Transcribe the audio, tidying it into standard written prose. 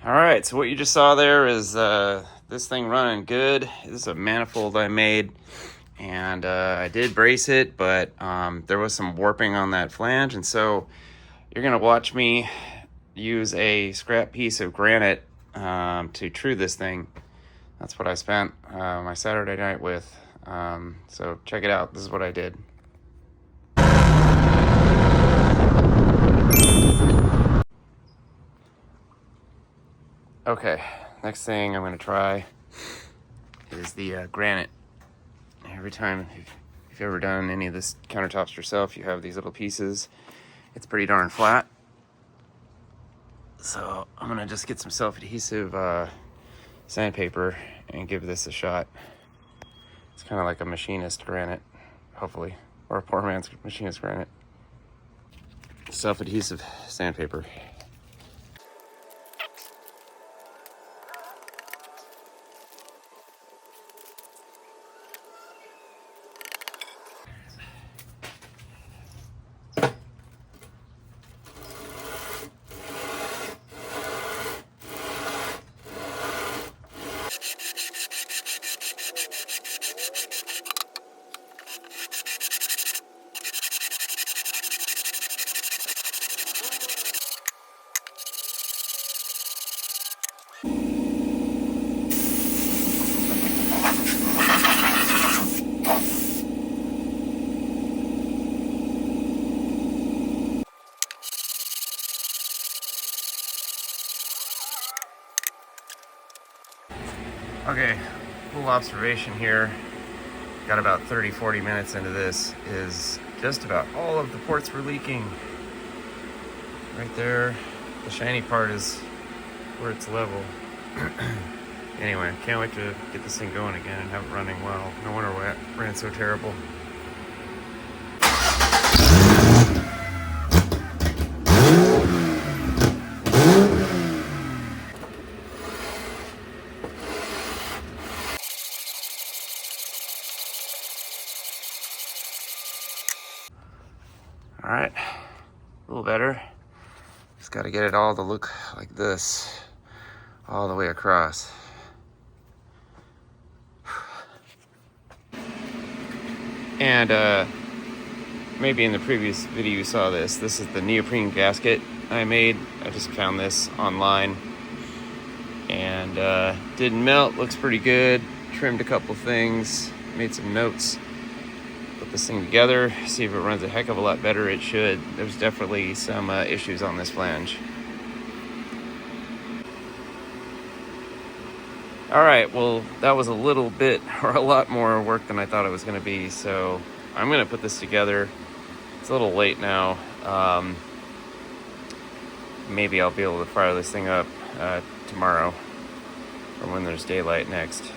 All right, so what you just saw there is this thing running good. This is a manifold I made, and I did brace it, but there was some warping on that flange, and so you're gonna watch me use a scrap piece of granite to true this thing. That's what I spent my Saturday night with. So check it out. This is what I did. Okay, next thing I'm gonna try is the granite. Every time, if you've ever done any of this countertops yourself, you have these little pieces. It's pretty darn flat. So I'm gonna just get some self-adhesive sandpaper and give this a shot. It's kind of like a machinist granite, hopefully, or a poor man's machinist granite. Self-adhesive sandpaper. Okay, little observation here. Got about 30-40 minutes into this. Is just about all of the ports were leaking. Right there, the shiny part is where it's level. Anyway, can't wait to get this thing going again and have it running well. No wonder why it ran so terrible. All right, a little better. Just got to get it all to look like this, all the way across. And maybe in the previous video you saw this. This is the neoprene gasket I made. I just found this online, and didn't melt. Looks pretty good. Trimmed a couple things, made some notes. Put this thing together, see if it runs a heck of a lot better. It should. There's definitely some issues on this flange. All right, well, that was a little bit or a lot more work than I thought it was going to be, so I'm going to put this together. It's a little late now. Maybe I'll be able to fire this thing up tomorrow, or when there's daylight next.